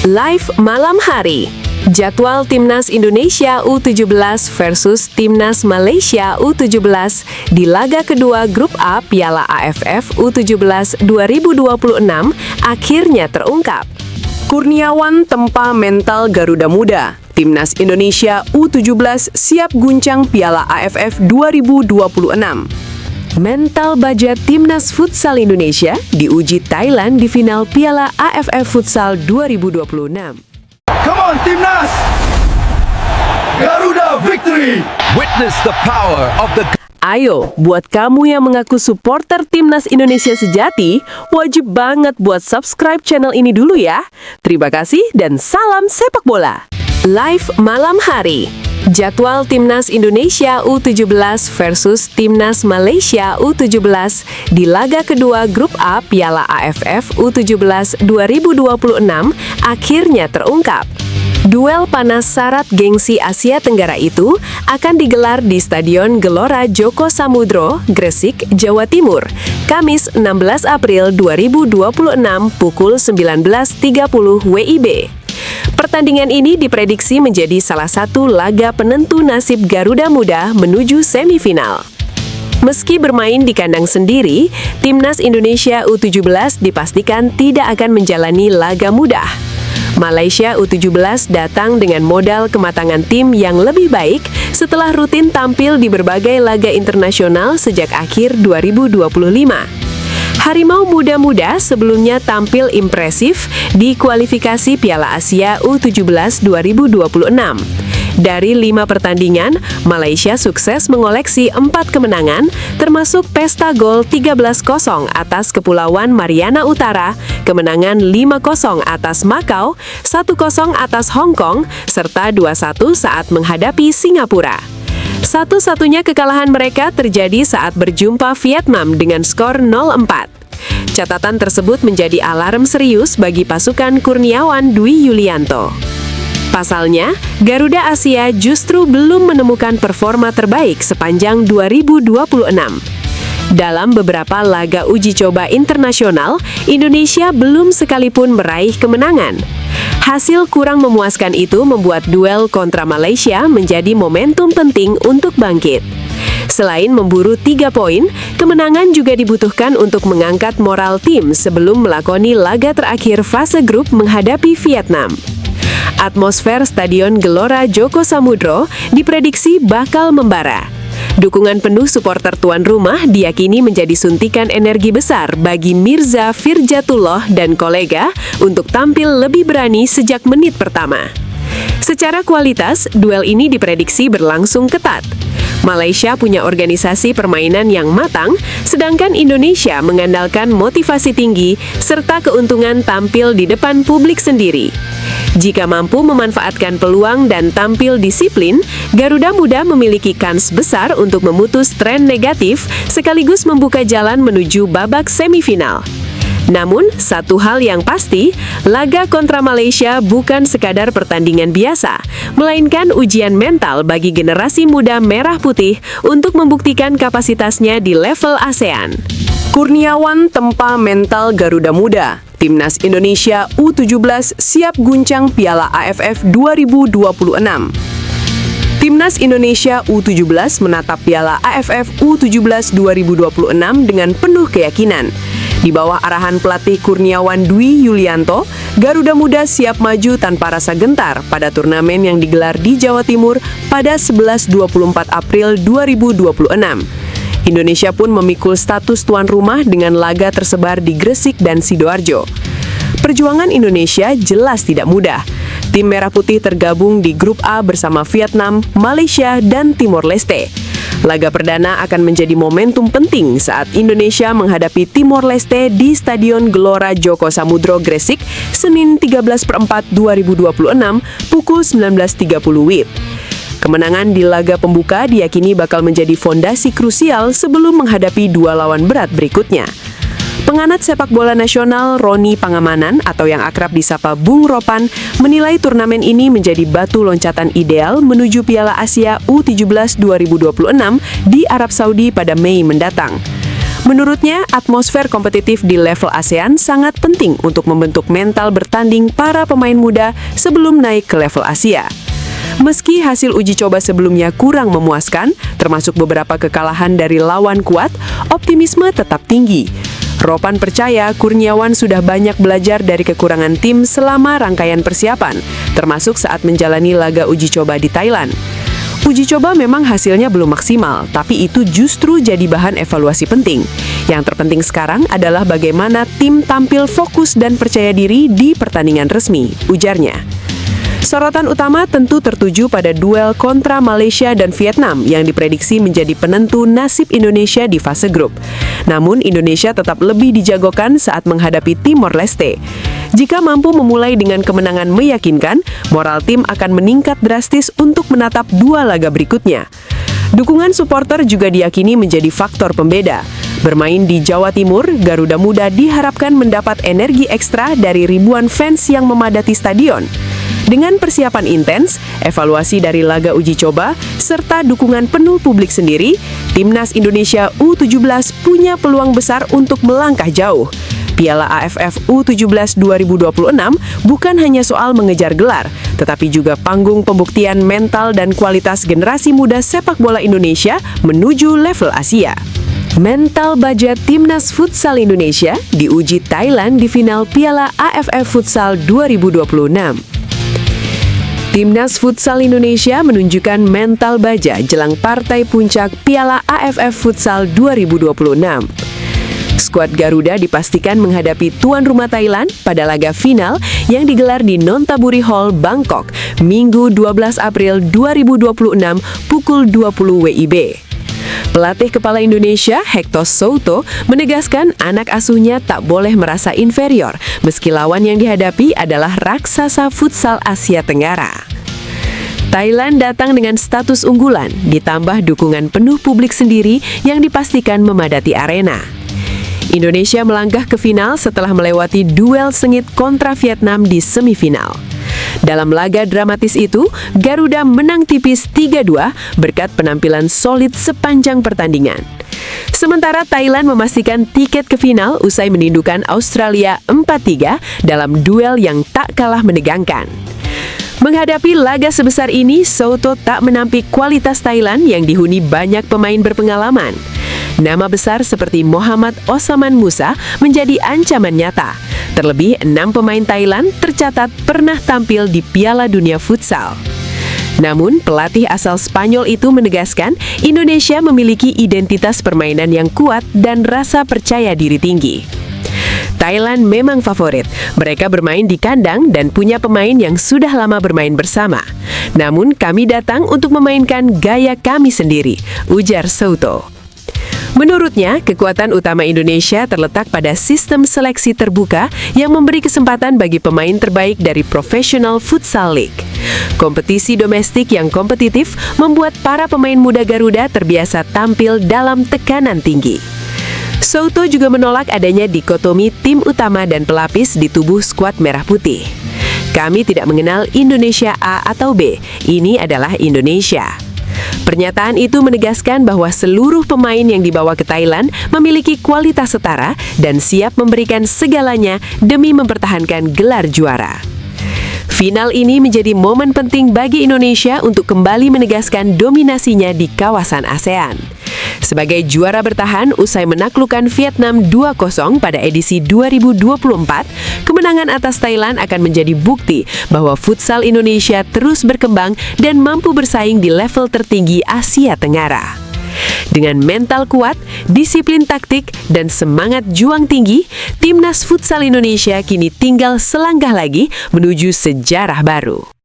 Live malam hari. Jadwal Timnas Indonesia U17 versus Timnas Malaysia U17 di laga kedua Grup A Piala AFF U17 2026 akhirnya terungkap. Kurniawan tempa mental Garuda Muda. Timnas Indonesia U17 siap guncang Piala AFF 2026. Mental budget Timnas Futsal Indonesia diuji Thailand di final Piala AFF Futsal 2026. Come on, Timnas! Garuda victory! Witness the power of the... Ayo, buat kamu yang mengaku supporter Timnas Indonesia sejati, wajib banget buat subscribe channel ini dulu ya. Terima kasih dan salam sepak bola. Live malam hari. Jadwal Timnas Indonesia U17 versus Timnas Malaysia U17 di laga kedua Grup A Piala AFF U17 2026 akhirnya terungkap. Duel panas syarat gengsi Asia Tenggara itu akan digelar di Stadion Gelora Joko Samudro, Gresik, Jawa Timur, Kamis 16 April 2026 pukul 19.30 WIB. Pertandingan ini diprediksi menjadi salah satu laga penentu nasib Garuda Muda menuju semifinal. Meski bermain di kandang sendiri, Timnas Indonesia U17 dipastikan tidak akan menjalani laga mudah. Malaysia U17 datang dengan modal kematangan tim yang lebih baik setelah rutin tampil di berbagai laga internasional sejak akhir 2025. Harimau Muda-Muda sebelumnya tampil impresif di kualifikasi Piala Asia U17 2026. Dari 5 pertandingan, Malaysia sukses mengoleksi 4 kemenangan, termasuk pesta gol 13-0 atas Kepulauan Mariana Utara, kemenangan 5-0 atas Makau, 1-0 atas Hong Kong, serta 2-1 saat menghadapi Singapura. Satu-satunya kekalahan mereka terjadi saat berjumpa Vietnam dengan skor 0-4. Catatan tersebut menjadi alarm serius bagi pasukan Kurniawan Dwi Yulianto. Pasalnya, Garuda Asia justru belum menemukan performa terbaik sepanjang 2026. Dalam beberapa laga uji coba internasional, Indonesia belum sekalipun meraih kemenangan. Hasil kurang memuaskan itu membuat duel kontra Malaysia menjadi momentum penting untuk bangkit. Selain memburu 3 poin, kemenangan juga dibutuhkan untuk mengangkat moral tim sebelum melakoni laga terakhir fase grup menghadapi Vietnam. Atmosfer Stadion Gelora Joko Samudro diprediksi bakal membara. Dukungan penuh supporter tuan rumah diyakini menjadi suntikan energi besar bagi Mirza Firjatullah dan kolega untuk tampil lebih berani sejak menit pertama. Secara kualitas, duel ini diprediksi berlangsung ketat. Malaysia punya organisasi permainan yang matang, sedangkan Indonesia mengandalkan motivasi tinggi serta keuntungan tampil di depan publik sendiri. Jika mampu memanfaatkan peluang dan tampil disiplin, Garuda Muda memiliki kans besar untuk memutus tren negatif sekaligus membuka jalan menuju babak semifinal. Namun, satu hal yang pasti, laga kontra Malaysia bukan sekadar pertandingan biasa, melainkan ujian mental bagi generasi muda merah putih untuk membuktikan kapasitasnya di level ASEAN. Kurniawan tempa mental Garuda Muda. Timnas Indonesia U17 siap guncang Piala AFF 2026. Timnas Indonesia U17 menatap Piala AFF U17 2026 dengan penuh keyakinan. Di bawah arahan pelatih Kurniawan Dwi Yulianto, Garuda Muda siap maju tanpa rasa gentar pada turnamen yang digelar di Jawa Timur pada 11-24 April 2026. Indonesia pun memikul status tuan rumah dengan laga tersebar di Gresik dan Sidoarjo. Perjuangan Indonesia jelas tidak mudah. Tim Merah Putih tergabung di Grup A bersama Vietnam, Malaysia, dan Timor Leste. Laga perdana akan menjadi momentum penting saat Indonesia menghadapi Timor Leste di Stadion Gelora Joko Samudro, Gresik, Senin 13/4/2026 pukul 19.30 WIB. Kemenangan di laga pembuka diyakini bakal menjadi fondasi krusial sebelum menghadapi 2 lawan berat berikutnya. Penganut sepak bola nasional Roni Pangamanan atau yang akrab disapa Bung Ropan menilai turnamen ini menjadi batu loncatan ideal menuju Piala Asia U17 2026 di Arab Saudi pada Mei mendatang. Menurutnya, atmosfer kompetitif di level ASEAN sangat penting untuk membentuk mental bertanding para pemain muda sebelum naik ke level Asia. Meski hasil uji coba sebelumnya kurang memuaskan, termasuk beberapa kekalahan dari lawan kuat, optimisme tetap tinggi. Ropan percaya Kurniawan sudah banyak belajar dari kekurangan tim selama rangkaian persiapan, termasuk saat menjalani laga uji coba di Thailand. Uji coba memang hasilnya belum maksimal, tapi itu justru jadi bahan evaluasi penting. Yang terpenting sekarang adalah bagaimana tim tampil fokus dan percaya diri di pertandingan resmi, ujarnya. Sorotan utama tentu tertuju pada duel kontra Malaysia dan Vietnam yang diprediksi menjadi penentu nasib Indonesia di fase grup. Namun, Indonesia tetap lebih dijagokan saat menghadapi Timor Leste. Jika mampu memulai dengan kemenangan meyakinkan, moral tim akan meningkat drastis untuk menatap dua laga berikutnya. Dukungan supporter juga diyakini menjadi faktor pembeda. Bermain di Jawa Timur, Garuda Muda diharapkan mendapat energi ekstra dari ribuan fans yang memadati stadion. Dengan persiapan intens, evaluasi dari laga uji coba, serta dukungan penuh publik sendiri, Timnas Indonesia U17 punya peluang besar untuk melangkah jauh. Piala AFF U17 2026 bukan hanya soal mengejar gelar, tetapi juga panggung pembuktian mental dan kualitas generasi muda sepak bola Indonesia menuju level Asia. Mental baja Timnas Futsal Indonesia diuji Thailand di final Piala AFF Futsal 2026. Timnas Futsal Indonesia menunjukkan mental baja jelang partai puncak Piala AFF Futsal 2026. Skuad Garuda dipastikan menghadapi tuan rumah Thailand pada laga final yang digelar di Nonthaburi Hall, Bangkok, Minggu 12 April 2026 pukul 20 WIB. Pelatih kepala Indonesia, Hector Souto, menegaskan anak asuhnya tak boleh merasa inferior, meski lawan yang dihadapi adalah raksasa futsal Asia Tenggara. Thailand datang dengan status unggulan, ditambah dukungan penuh publik sendiri yang dipastikan memadati arena. Indonesia melangkah ke final setelah melewati duel sengit kontra Vietnam di semifinal. Dalam laga dramatis itu, Garuda menang tipis 3-2 berkat penampilan solid sepanjang pertandingan. Sementara Thailand memastikan tiket ke final usai menindukkan Australia 4-3 dalam duel yang tak kalah menegangkan. Menghadapi laga sebesar ini, Souto tak menampik kualitas Thailand yang dihuni banyak pemain berpengalaman. Nama besar seperti Muhammad Osaman Musa menjadi ancaman nyata. Terlebih, 6 pemain Thailand tercatat pernah tampil di Piala Dunia Futsal. Namun, pelatih asal Spanyol itu menegaskan Indonesia memiliki identitas permainan yang kuat dan rasa percaya diri tinggi. Thailand memang favorit. Mereka bermain di kandang dan punya pemain yang sudah lama bermain bersama. Namun, kami datang untuk memainkan gaya kami sendiri, ujar Souto. Menurutnya, kekuatan utama Indonesia terletak pada sistem seleksi terbuka yang memberi kesempatan bagi pemain terbaik dari Professional Futsal League. Kompetisi domestik yang kompetitif membuat para pemain muda Garuda terbiasa tampil dalam tekanan tinggi. Souto juga menolak adanya dikotomi tim utama dan pelapis di tubuh skuad merah putih. Kami tidak mengenal Indonesia A atau B, ini adalah Indonesia. Pernyataan itu menegaskan bahwa seluruh pemain yang dibawa ke Thailand memiliki kualitas setara dan siap memberikan segalanya demi mempertahankan gelar juara. Final ini menjadi momen penting bagi Indonesia untuk kembali menegaskan dominasinya di kawasan ASEAN. Sebagai juara bertahan usai menaklukkan Vietnam 2-0 pada edisi 2024, kemenangan atas Thailand akan menjadi bukti bahwa futsal Indonesia terus berkembang dan mampu bersaing di level tertinggi Asia Tenggara. Dengan mental kuat, disiplin taktik, dan semangat juang tinggi, Timnas Futsal Indonesia kini tinggal selangkah lagi menuju sejarah baru.